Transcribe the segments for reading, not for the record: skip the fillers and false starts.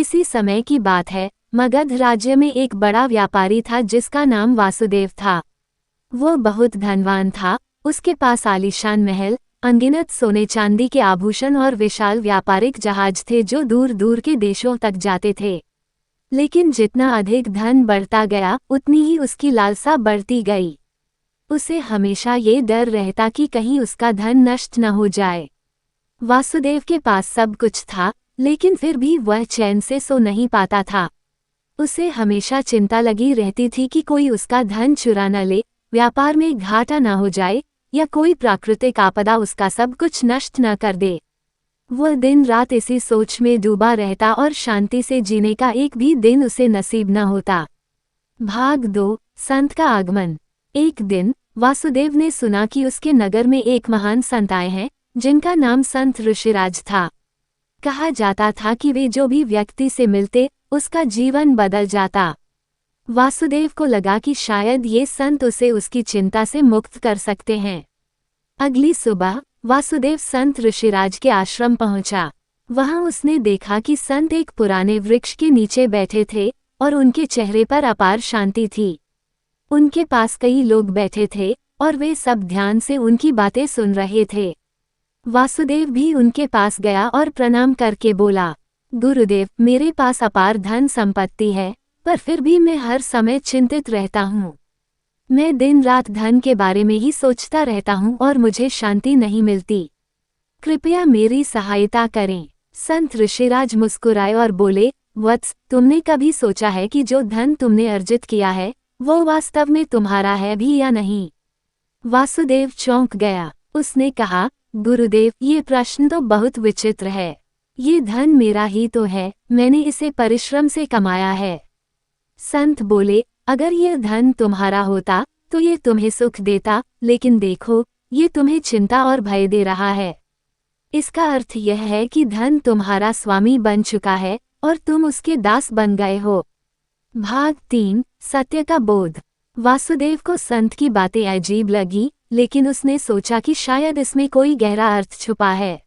इसी समय की बात है, मगध राज्य में एक बड़ा व्यापारी था जिसका नाम वासुदेव था। वो बहुत धनवान था, उसके पास आलीशान महल, अनगिनत सोने चांदी के आभूषण और विशाल व्यापारिक जहाज थे जो दूर दूर के देशों तक जाते थे। लेकिन जितना अधिक धन बढ़ता गया उतनी ही उसकी लालसा बढ़ती गई। उसे हमेशा ये डर रहता कि कहीं उसका धन नष्ट न हो जाए। वासुदेव के पास सब कुछ था, लेकिन फिर भी वह चैन से सो नहीं पाता था। उसे हमेशा चिंता लगी रहती थी कि कोई उसका धन चुरा न ले, व्यापार में घाटा न हो जाए या कोई प्राकृतिक आपदा उसका सब कुछ नष्ट न कर दे। वह दिन रात इसी सोच में डूबा रहता और शांति से जीने का एक भी दिन उसे नसीब न होता। भाग 2, संत का आगमन। एक दिन वासुदेव ने सुना कि उसके नगर में एक महान संत आए हैं, जिनका नाम संत ऋषिराज था। कहा जाता था कि वे जो भी व्यक्ति से मिलते, उसका जीवन बदल जाता। वासुदेव को लगा कि शायद ये संत उसे उसकी चिंता से मुक्त कर सकते हैं। अगली सुबह वासुदेव संत ऋषिराज के आश्रम पहुंचा। वहां उसने देखा कि संत एक पुराने वृक्ष के नीचे बैठे थे और उनके चेहरे पर अपार शांति थी। उनके पास कई लोग बैठे थे और वे सब ध्यान से उनकी बातें सुन रहे थे। वासुदेव भी उनके पास गया और प्रणाम करके बोला, गुरुदेव, मेरे पास अपार धन संपत्ति है, पर फिर भी मैं हर समय चिंतित रहता हूँ। मैं दिन रात धन के बारे में ही सोचता रहता हूँ और मुझे शांति नहीं मिलती। कृपया मेरी सहायता करें। संत ऋषिराज मुस्कुराए और बोले, वत्स, तुमने कभी सोचा है कि जो धन तुमने अर्जित किया है वो वास्तव में तुम्हारा है भी या नहीं? वासुदेव चौंक गया। उसने कहा, गुरुदेव, ये प्रश्न तो बहुत विचित्र है। ये धन मेरा ही तो है, मैंने इसे परिश्रम से कमाया है। संत बोले, अगर यह धन तुम्हारा होता तो ये तुम्हें सुख देता, लेकिन देखो, ये तुम्हें चिंता और भय दे रहा है। इसका अर्थ यह है कि धन तुम्हारा स्वामी बन चुका है और तुम उसके दास बन गए हो। भाग 3, सत्य का बोध। वासुदेव को संत की बातें अजीब लगी, लेकिन उसने सोचा कि शायद इसमें कोई गहरा अर्थ छुपा है।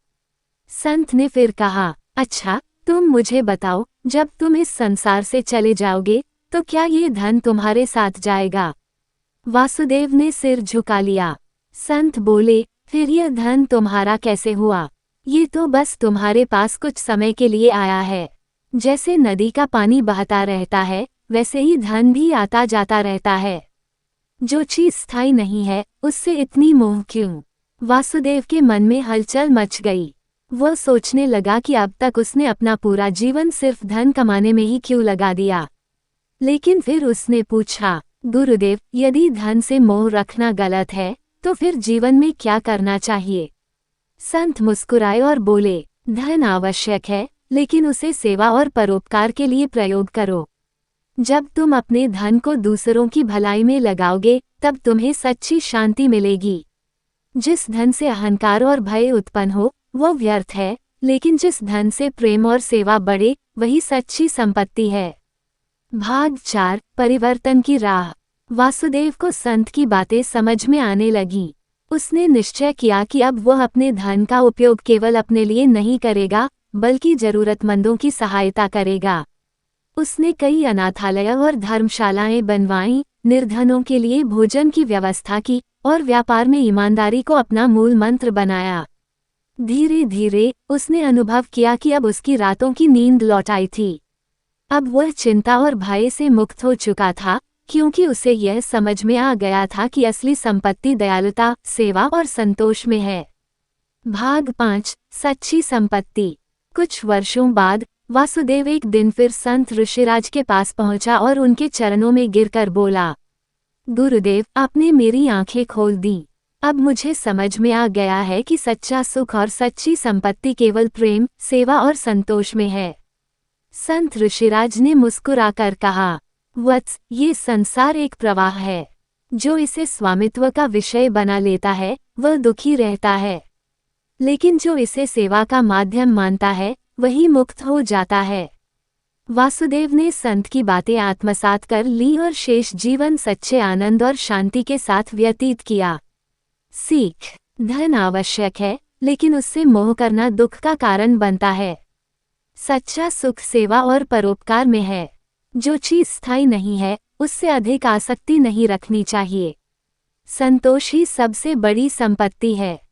संत ने फिर कहा, अच्छा, तुम मुझे बताओ, जब तुम इस संसार से चले जाओगे तो क्या ये धन तुम्हारे साथ जाएगा? वासुदेव ने सिर झुका लिया। संत बोले, फिर यह धन तुम्हारा कैसे हुआ? ये तो बस तुम्हारे पास कुछ समय के लिए आया है। जैसे नदी का पानी बहता रहता है, वैसे ही धन भी आता जाता रहता है। जो चीज स्थायी नहीं है, उससे इतनी मोह क्यों? वासुदेव के मन में हलचल मच गई। वह सोचने लगा कि अब तक उसने अपना पूरा जीवन सिर्फ धन कमाने में ही क्यों लगा दिया। लेकिन फिर उसने पूछा, गुरुदेव, यदि धन से मोह रखना गलत है तो फिर जीवन में क्या करना चाहिए? संत मुस्कुराए और बोले, धन आवश्यक है, लेकिन उसे सेवा और परोपकार के लिए प्रयोग करो। जब तुम अपने धन को दूसरों की भलाई में लगाओगे, तब तुम्हें सच्ची शांति मिलेगी। जिस धन से अहंकार और भय उत्पन्न हो, वो व्यर्थ है, लेकिन जिस धन से प्रेम और सेवा बढ़े, वही सच्ची संपत्ति है। भाग 4, परिवर्तन की राह। वासुदेव को संत की बातें समझ में आने लगीं। उसने निश्चय किया कि अब वह अपने धन का उपयोग केवल अपने लिए नहीं करेगा, बल्कि जरूरतमंदों की सहायता करेगा। उसने कई अनाथालय और धर्मशालाएं बनवाईं, निर्धनों के लिए भोजन की व्यवस्था की और व्यापार में ईमानदारी को अपना मूल मंत्र बनाया। धीरे धीरे उसने अनुभव किया कि अब उसकी रातों की नींद लौट आई थी। अब वह चिंता और भय से मुक्त हो चुका था, क्योंकि उसे यह समझ में आ गया था कि असली संपत्ति दयालुता, सेवा और संतोष में है। भाग 5, सच्ची संपत्ति। कुछ वर्षों बाद वासुदेव एक दिन फिर संत ऋषिराज के पास पहुंचा और उनके चरणों में गिरकर बोला, गुरुदेव, आपने मेरी आंखें खोल दी। अब मुझे समझ में आ गया है कि सच्चा सुख और सच्ची संपत्ति केवल प्रेम, सेवा और संतोष में है। संत ऋषिराज ने मुस्कुराकर कहा, वत्स, ये संसार एक प्रवाह है। जो इसे स्वामित्व का विषय बना लेता है वह दुखी रहता है, लेकिन जो इसे सेवा का माध्यम मानता है वही मुक्त हो जाता है। वासुदेव ने संत की बातें आत्मसात कर ली और शेष जीवन सच्चे आनंद और शांति के साथ व्यतीत किया। सीख, धन आवश्यक है, लेकिन उससे मोह करना दुख का कारण बनता है। सच्चा सुख सेवा और परोपकार में है। जो चीज स्थायी नहीं है, उससे अधिक आसक्ति नहीं रखनी चाहिए। संतोष ही सबसे बड़ी संपत्ति है।